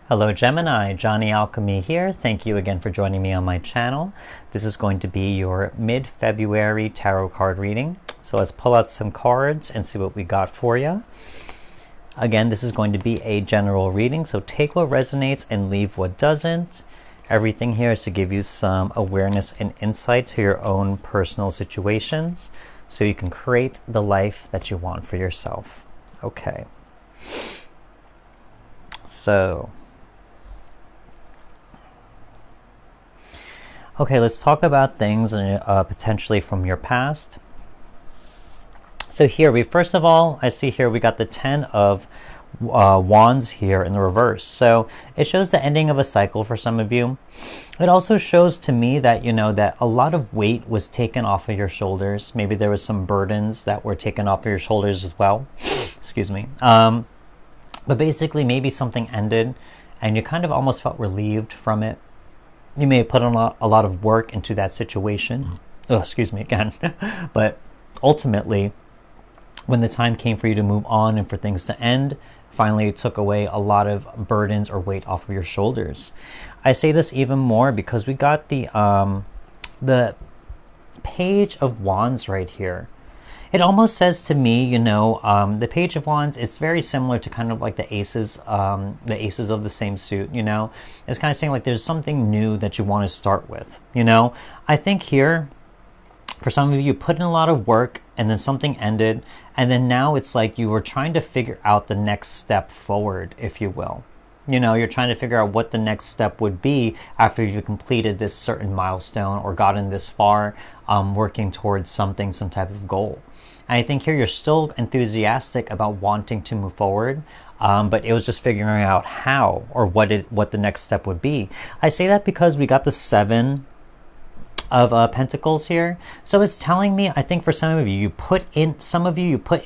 Hello Gemini, Johnny Alchemy here. Thank you again for joining me on my channel. This is going to be your mid-February tarot card reading. So let's pull out some cards and see what we got for you. Again, this is going to be a general reading, so take what resonates and leave what doesn't. Everything here is to give you some awareness and insight to your own personal situations so you can create the life that you want for yourself. Okay. So okay, let's talk about things potentially from your past. So here, first of all, I see here we got the 10 of Wands here in the reverse. So it shows the ending of a cycle for some of you. It also shows to me that, that a lot of weight was taken off of your shoulders. Maybe there was some burdens that were taken off of your shoulders as well. Excuse me. But basically, maybe something ended and you kind of almost felt relieved from it. You may have put on a lot of work into that situation. Oh, excuse me again. But ultimately, when the time came for you to move on and for things to end, finally it took away a lot of burdens or weight off of your shoulders. I say this even more because we got the Page of Wands right here. It almost says to me, the Page of Wands, it's very similar to kind of like the aces of the same suit, It's kind of saying like there's something new that you want to start with, I think here, for some of you, put in a lot of work and then something ended, and then now it's like you were trying to figure out the next step forward, if you will. You're trying to figure out what the next step would be after you completed this certain milestone or gotten this far, working towards some type of goal. And I think here you're still enthusiastic about wanting to move forward, but it was just figuring out how or what the next step would be. I say that because we got the 7 of Pentacles here. So it's telling me, I think for some of you, you put in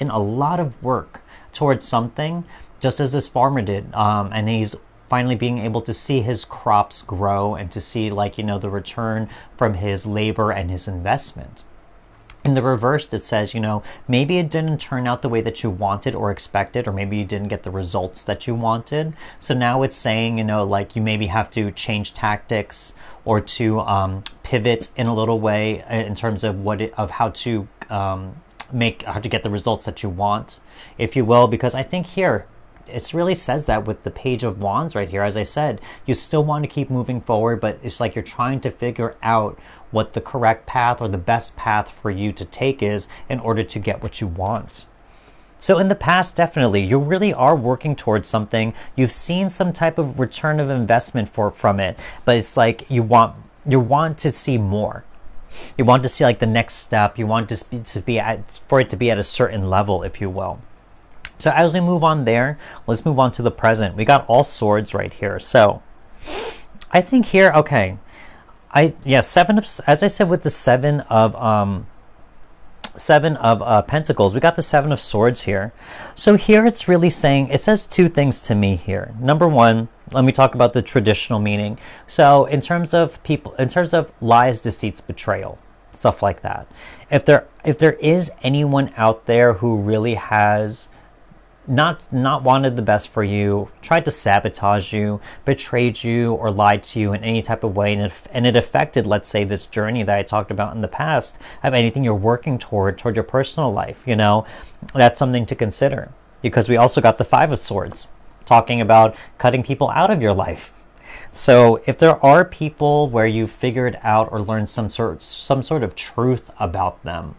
a lot of work towards something, just as this farmer did, and he's finally being able to see his crops grow and to see the return from his labor and his investment. In the reverse, it says, maybe it didn't turn out the way that you wanted or expected, or maybe you didn't get the results that you wanted. So now it's saying, you maybe have to change tactics or to pivot in a little way in terms of how to get the results that you want, if you will. Because I think here, it really says that with the Page of Wands right here. As I said, you still want to keep moving forward, but it's like you're trying to figure out what the correct path or the best path for you to take is in order to get what you want. So in the past, definitely, you really are working towards something. You've seen some type of return of investment from it, but it's like you want to see more. You want to see like the next step. You want for it to be at a certain level, if you will. So as we move on there, let's move on to the present. We got all swords right here. So I think here, okay, as I said with the 7 of Pentacles, we got the 7 of Swords here. So here it's really saying, it says 2 things to me here. Number one, let me talk about the traditional meaning. So in terms of lies, deceits, betrayal, stuff like that. If there is anyone out there who really has not wanted the best for you, tried to sabotage you, betrayed you, or lied to you in any type of way, and it affected, let's say, this journey that I talked about in the past, of anything you're working toward your personal life, that's something to consider. Because we also got the 5 of Swords, talking about cutting people out of your life. So if there are people where you figured out or learned some sort of truth about them,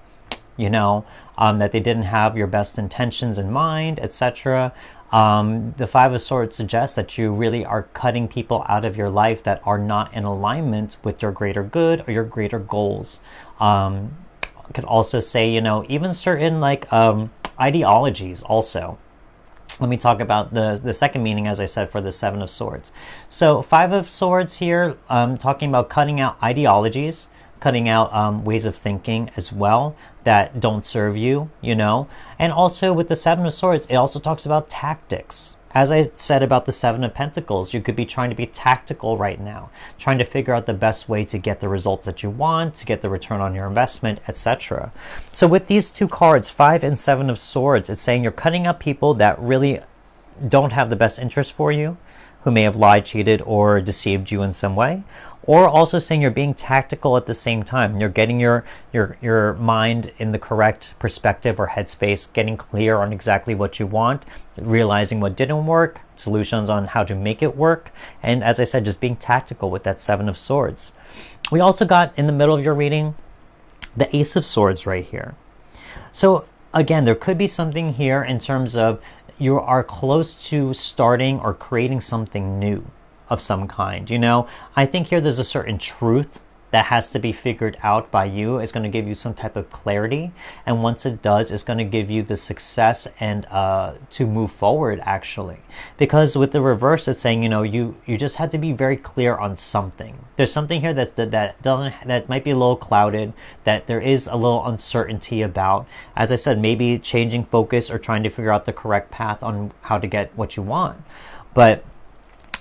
that they didn't have your best intentions in mind, etc. The 5 of Swords suggests that you really are cutting people out of your life that are not in alignment with your greater good or your greater goals. I could also say, even certain ideologies also. Let me talk about the second meaning, as I said, for the 7 of Swords. So 5 of Swords here, talking about cutting out ideologies, cutting out ways of thinking as well that don't serve you, And also with the 7 of Swords, it also talks about tactics. As I said about the 7 of Pentacles, you could be trying to be tactical right now, trying to figure out the best way to get the results that you want, to get the return on your investment, etc. So with these 2 cards, 5 and 7 of Swords, it's saying you're cutting out people that really don't have the best interest for you, who may have lied, cheated, or deceived you in some way. Or also saying you're being tactical at the same time. You're getting your mind in the correct perspective or headspace, getting clear on exactly what you want, realizing what didn't work, solutions on how to make it work, and as I said, just being tactical with that Seven of Swords. We also got in the middle of your reading the Ace of Swords right here. So again, there could be something here in terms of you are close to starting or creating something new of some kind. You know, I think here there's a certain truth that has to be figured out by you. It's going to give you some type of clarity, and once it does, it's going to give you the success and to move forward, actually. Because with the reverse, it's saying, you know, you just have to be very clear on something. There's something here that might be a little clouded, that there is a little uncertainty about. As I said, maybe changing focus or trying to figure out the correct path on how to get what you want. But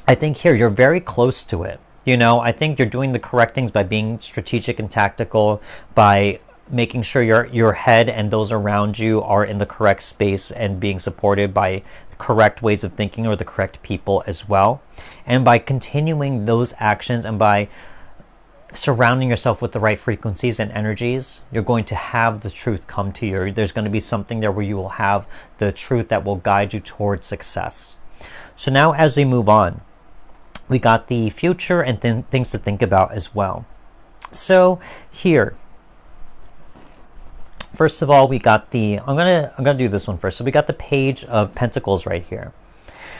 I think here you're very close to it. You know, I think you're doing the correct things by being strategic and tactical, by making sure your head and those around you are in the correct space and being supported by correct ways of thinking or the correct people as well. And by continuing those actions and by surrounding yourself with the right frequencies and energies, you're going to have the truth come to you. There's going to be something there where you will have the truth that will guide you towards success. So now as we move on, we got the future and things to think about as well. So here, first of all, we got the, I'm gonna do this one first. So we got the Page of Pentacles right here.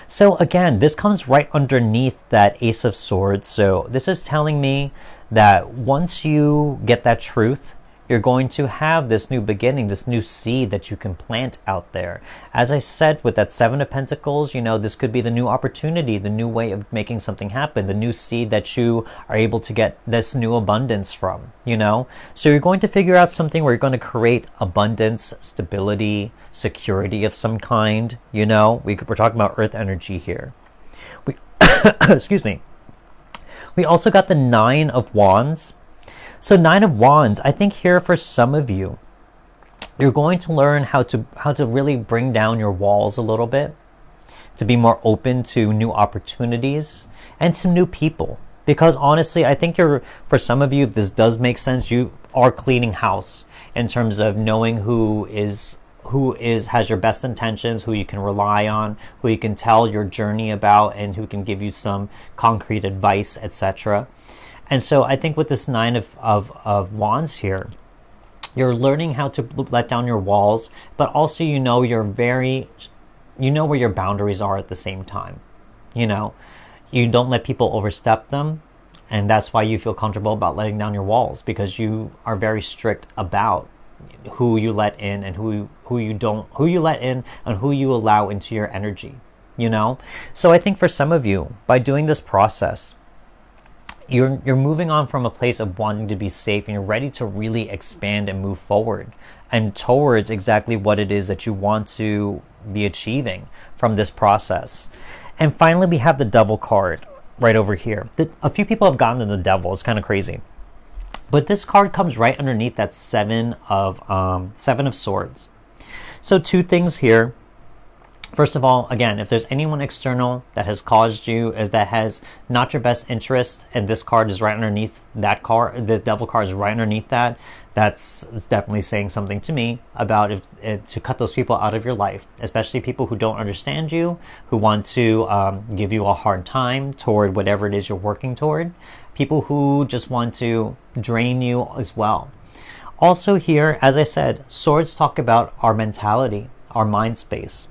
So again, this comes right underneath that Ace of Swords. So this is telling me that once you get that truth, you're going to have this new beginning, this new seed that you can plant out there. As I said, with that Seven of Pentacles, you know, this could be the new opportunity, the new way of making something happen, the new seed that you are able to get this new abundance from, you know? So you're going to figure out something where you're going to create abundance, stability, security of some kind, you know? We're talking about earth energy here. Excuse me. We also got the Nine of Wands. So Nine of Wands, I think here for some of you, you're going to learn how to really bring down your walls a little bit, to be more open to new opportunities and to new people. Because honestly, I think for some of you, if this does make sense, you are cleaning house in terms of knowing who has your best intentions, who you can rely on, who you can tell your journey about, and who can give you some concrete advice, etc. And so I think with this Nine of Wands here, you're learning how to let down your walls, but also you know where your boundaries are at the same time. You know, you don't let people overstep them, and that's why you feel comfortable about letting down your walls, because you are very strict about who you let in and who you let in and who you allow into your energy, you know? So I think for some of you, by doing this process, you're moving on from a place of wanting to be safe, and you're ready to really expand and move forward and towards exactly what it is that you want to be achieving from this process. And finally, we have the Devil card right over here. A few people have gotten to the Devil. It's kind of crazy. But this card comes right underneath that Seven of Swords. So two things here. First of all, again, if there's anyone external that has caused you, that has not your best interest, and this card is right underneath that card, the Devil card is right underneath that, that's definitely saying something to me about to cut those people out of your life, especially people who don't understand you, who want to give you a hard time toward whatever it is you're working toward, people who just want to drain you as well. Also here, as I said, swords talk about our mentality, our mind space.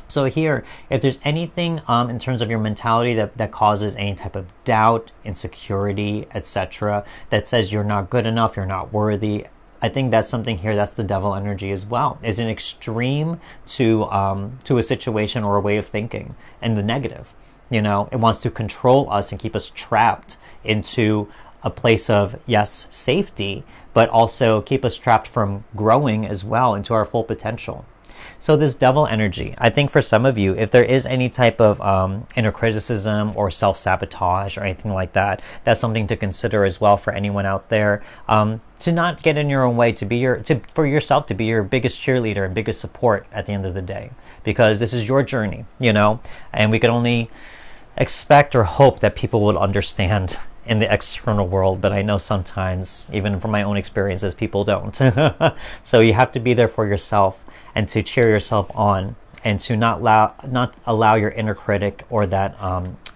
So here, if there's anything in terms of your mentality that causes any type of doubt, insecurity, etc., that says you're not good enough, you're not worthy, I think that's something here, that's the Devil energy as well. Is an extreme to a situation or a way of thinking, and the negative. You know, it wants to control us and keep us trapped into a place of, yes, safety, but also keep us trapped from growing as well into our full potential. So this devil energy, I think for some of you, if there is any type of inner criticism or self-sabotage or anything like that, that's something to consider as well for anyone out there. To not get in your own way, for yourself to be your biggest cheerleader and biggest support at the end of the day, because this is your journey, and we can only expect or hope that people will understand in the external world, but I know sometimes, even from my own experiences, people don't. So you have to be there for yourself and to cheer yourself on, and to not allow your inner critic or that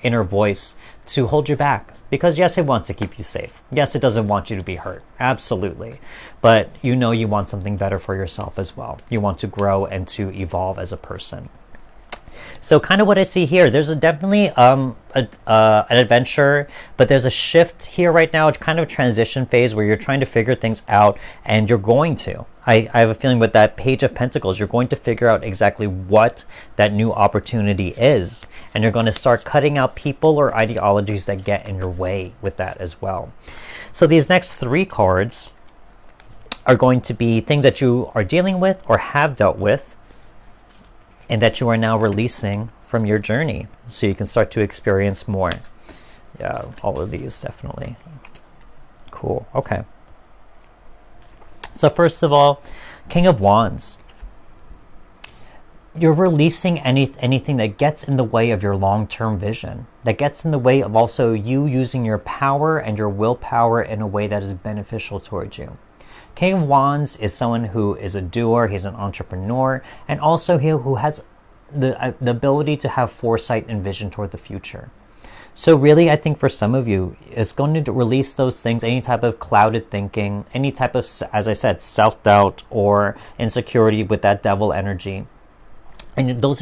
inner voice to hold you back. Because yes, it wants to keep you safe. Yes, it doesn't want you to be hurt. Absolutely. But you want something better for yourself as well. You want to grow and to evolve as a person. So kind of what I see here, there's definitely an adventure, but there's a shift here right now. It's kind of a transition phase where you're trying to figure things out, and you're going to. I have a feeling with that Page of Pentacles, you're going to figure out exactly what that new opportunity is, and you're going to start cutting out people or ideologies that get in your way with that as well. So these next 3 cards are going to be things that you are dealing with or have dealt with, and that you are now releasing from your journey, so you can start to experience more. Yeah, all of these definitely. Cool. Okay. So first of all, King of Wands. You're releasing anything that gets in the way of your long-term vision, that gets in the way of also you using your power and your willpower in a way that is beneficial towards you. King of Wands is someone who is a doer, he's an entrepreneur, and also who has the ability to have foresight and vision toward the future. So really, I think for some of you, it's going to release those things, any type of clouded thinking, any type of, as I said, self-doubt or insecurity with that devil energy. And those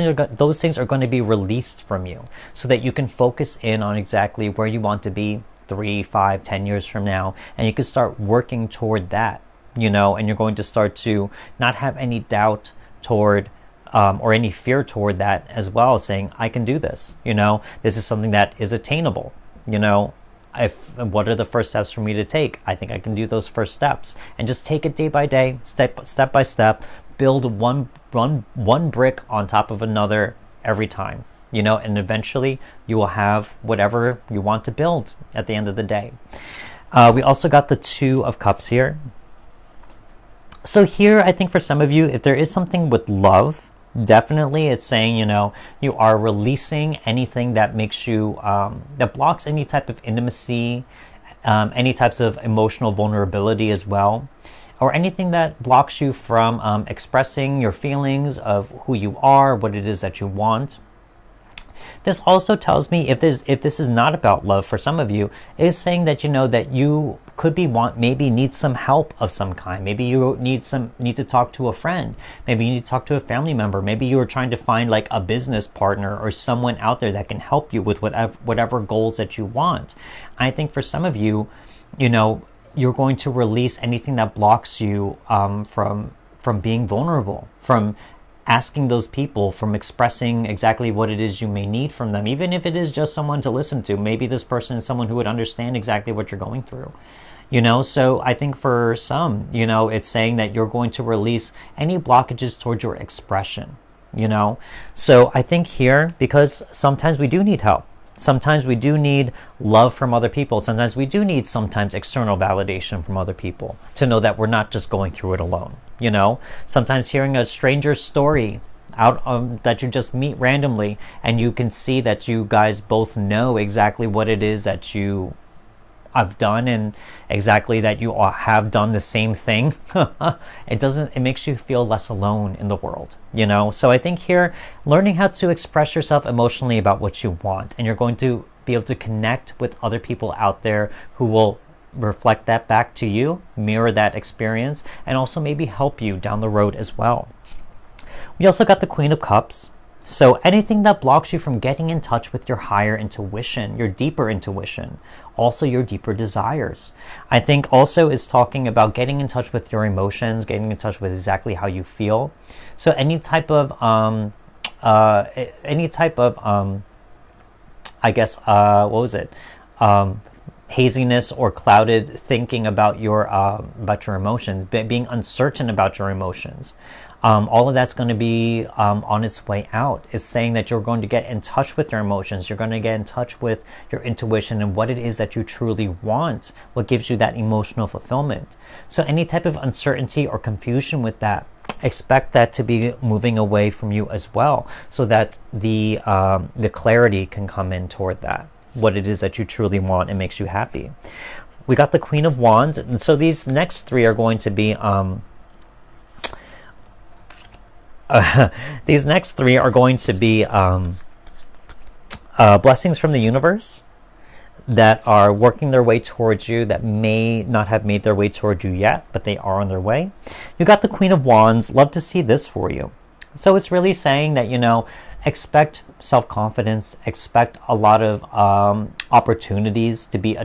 things are going to be released from you so that you can focus in on exactly where you want to be 3, 5, 10 years from now, and you can start working toward that. And you're going to start to not have any doubt toward or any fear toward that as well, saying, I can do this. This is something that is attainable. What are the first steps for me to take? I think I can do those first steps, and just take it day by day, step by step, build one brick on top of another every time, and eventually you will have whatever you want to build at the end of the day. We also got the 2 of Cups here. So here, I think for some of you, if there is something with love, definitely it's saying, you are releasing anything that makes you, that blocks any type of intimacy, any types of emotional vulnerability as well, or anything that blocks you from expressing your feelings of who you are, what it is that you want. This also tells me if this is not about love for some of you, is saying that that you could maybe need some help of some kind. Maybe you need to talk to a friend. Maybe you need to talk to a family member. Maybe you are trying to find like a business partner or someone out there that can help you with whatever goals that you want. I think for some of you, you're going to release anything that blocks you from being vulnerable, from asking those people, from expressing exactly what it is you may need from them, even if it is just someone to listen to. Maybe this person is someone who would understand exactly what you're going through. So I think for some, it's saying that you're going to release any blockages towards your expression, So I think here, because sometimes we do need help. Sometimes we do need love from other people. Sometimes we do need external validation from other people to know that we're not just going through it alone. Sometimes hearing a stranger's story out that you just meet randomly, and you can see that you guys both know exactly what it is that you have done, and exactly that you have done the same thing. It makes you feel less alone in the world, So I think here, learning how to express yourself emotionally about what you want, and you're going to be able to connect with other people out there who will reflect that back to you, mirror that experience, and also maybe help you down the road as well. We also got the Queen of Cups. So anything that blocks you from getting in touch with your higher intuition, your deeper intuition, also your deeper desires. I think also is talking about getting in touch with your emotions, getting in touch with exactly how you feel. So any type of haziness or clouded thinking about your emotions, being uncertain about your emotions. all of that's going to be on its way out. It's saying that you're going to get in touch with your emotions. You're going to get in touch with your intuition and what it is that you truly want, what gives you that emotional fulfillment. So any type of uncertainty or confusion with that, expect that to be moving away from you as well, so that the clarity can come in toward that, what it is that you truly want and makes you happy. We got the Queen of Wands, and so these next three are going to be these next three are going to be blessings from the universe that are working their way towards you, that may not have made their way towards you yet, but they are on their way. You got the Queen of Wands. Love to see this for you. So it's really saying that, you know, expect self-confidence, expect a lot of opportunities to be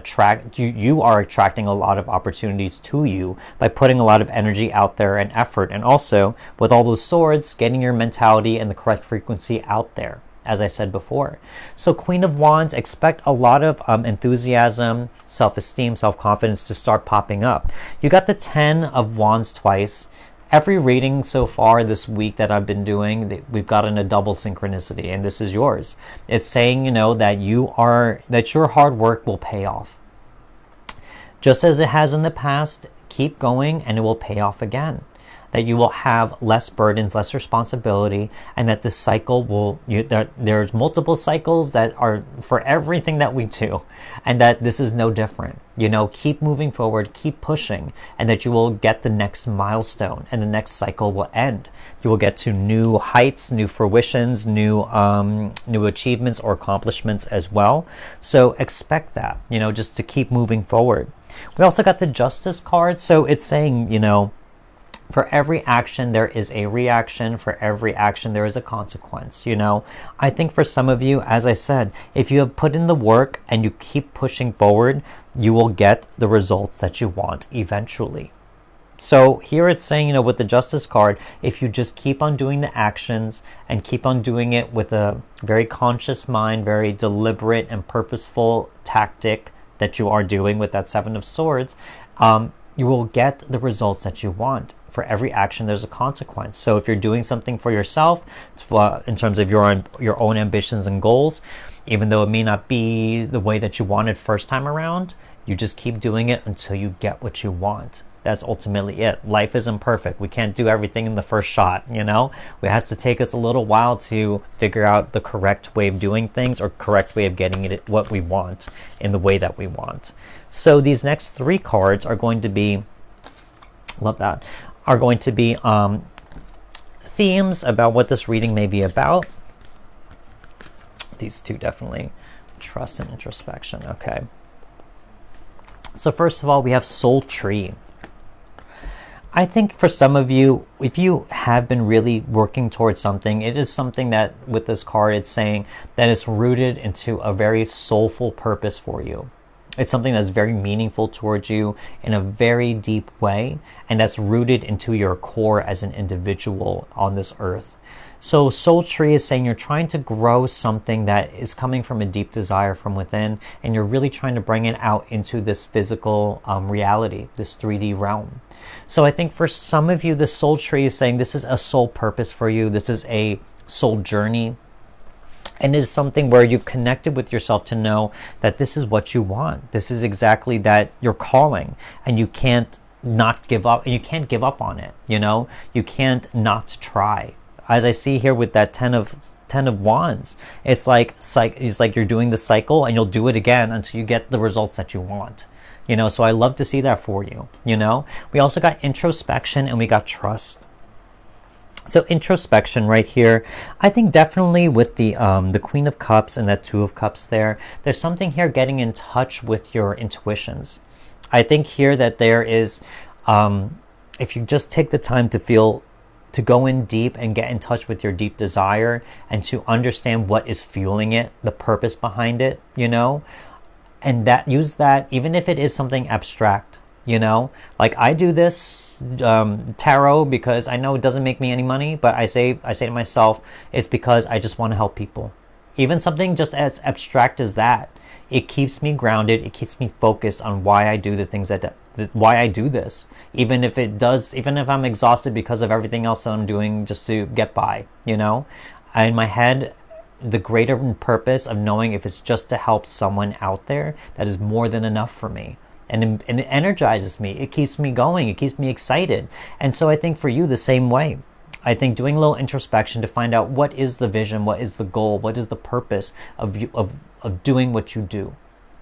you are attracting a lot of opportunities to you by putting a lot of energy out there and effort, and also with all those swords, getting your mentality and the correct frequency out there, as I said before. So Queen of Wands, expect a lot of enthusiasm, self-esteem, self-confidence to start popping up. You got the 10 of Wands twice. Every reading so far this week that I've been doing, we've gotten a double synchronicity, and this is yours. It's saying, you know, that your hard work will pay off. Just as it has in the past, keep going and it will pay off again. That you will have less burdens, less responsibility, and that this cycle will, there's multiple cycles that are for everything that we do, and that this is no different. You know, keep moving forward, keep pushing, and that you will get the next milestone, and the next cycle will end. You will get to new heights, new fruitions, new achievements or accomplishments as well. So expect that, you know, just to keep moving forward. We also got the Justice card, so it's saying, you know, for every action, there is a reaction. For every action, there is a consequence, you know. I think for some of you, as I said, if you have put in the work and you keep pushing forward, you will get the results that you want eventually. So here it's saying, you know, with the Justice card, if you just keep on doing the actions and keep on doing it with a very conscious mind, very deliberate and purposeful tactic that you are doing with that Seven of Swords, you will get the results that you want. For every action, there's a consequence. So if you're doing something for yourself, in terms of your own ambitions and goals, even though it may not be the way that you wanted first time around, you just keep doing it until you get what you want. That's ultimately it. Life isn't perfect. We can't do everything in the first shot, you know? It has to take us a little while to figure out the correct way of doing things, or correct way of getting it what we want in the way that we want. So these next three cards are going to be, love that, are going to be themes about what this reading may be about. These two definitely, trust and introspection. Okay. So first of all, we have Soul Tree. I think for some of you, if you have been really working towards something, it is something that with this card, it's saying that it's rooted into a very soulful purpose for you. It's something that's very meaningful towards you in a very deep way, and that's rooted into your core as an individual on this earth. So Soul Tree is saying you're trying to grow something that is coming from a deep desire from within, and you're really trying to bring it out into this physical reality, this 3D realm. So I think for some of you, the Soul Tree is saying this is a soul purpose for you. This is a soul journey. And it is something where you've connected with yourself to know that this is what you want. This is exactly that your calling, and you can't not give up. You can't give up on it. You know, you can't not try. As I see here with that 10 of Wands, it's like you're doing the cycle, and you'll do it again until you get the results that you want. You know, so I love to see that for you. You know, we also got introspection and we got trust. So introspection right here, I think definitely with the Queen of Cups and that Two of Cups there's something here getting in touch with your intuitions. I think here that there is, if you just take the time to go in deep and get in touch with your deep desire and to understand what is fueling it, the purpose behind it, you know, and that use that, even if it is something abstract. You know, like I do this tarot because I know it doesn't make me any money, but I say to myself, it's because I just want to help people. Even something just as abstract as that, it keeps me grounded. It keeps me focused on why I do the things that why I do this, even if I'm exhausted because of everything else that I'm doing just to get by, you know. In my head, the greater purpose of knowing if it's just to help someone out there, that is more than enough for me. And it energizes me. It keeps me going. It keeps me excited. And so I think for you, the same way. I think doing a little introspection to find out what is the vision, what is the goal, what is the purpose of doing what you do.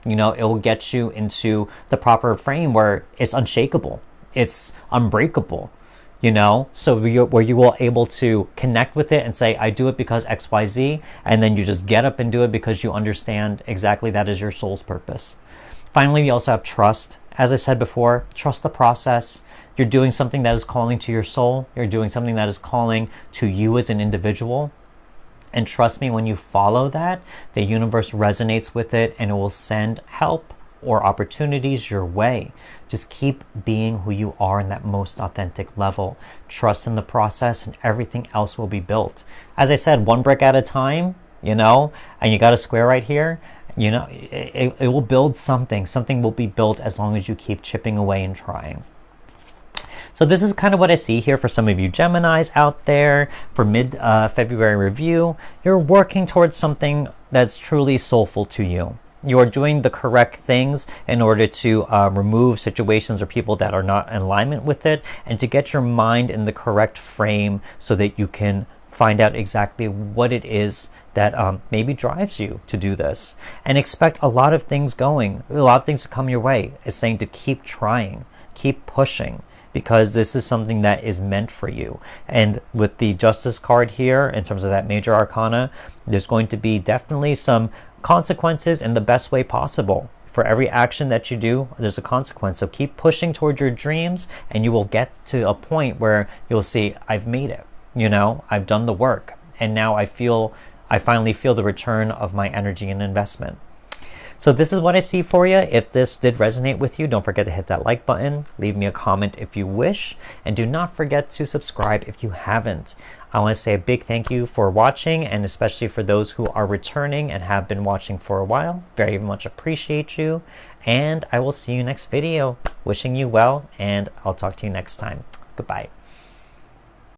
You know, it will get you into the proper frame where it's unshakable, it's unbreakable, you know, so where you will able to connect with it and say, I do it because XYZ, and then you just get up and do it because you understand exactly that is your soul's purpose. Finally, we also have trust. As I said before, trust the process. You're doing something that is calling to your soul. You're doing something that is calling to you as an individual. And trust me, when you follow that, the universe resonates with it and it will send help or opportunities your way. Just keep being who you are in that most authentic level. Trust in the process and everything else will be built. As I said, one brick at a time, you know, and you got a square right here, you know, it will build something. Something will be built as long as you keep chipping away and trying. So this is kind of what I see here for some of you Geminis out there for mid-February review. You're working towards something that's truly soulful to you. You are doing the correct things in order to remove situations or people that are not in alignment with it, and to get your mind in the correct frame so that you can find out exactly what it is that maybe drives you to do this. And expect a lot of things to come your way. It's saying to keep trying, keep pushing, because this is something that is meant for you. And with the Justice card here, in terms of that major arcana, there's going to be definitely some consequences in the best way possible. For every action that you do, there's a consequence. So keep pushing towards your dreams, and you will get to a point where you'll see, I've made it. You know, I've done the work, and now I finally feel the return of my energy and investment. So this is what I see for you. If this did resonate with you, don't forget to hit that like button. Leave me a comment if you wish. And do not forget to subscribe if you haven't. I want to say a big thank you for watching, and especially for those who are returning and have been watching for a while. Very much appreciate you. And I will see you next video. Wishing you well, and I'll talk to you next time. Goodbye.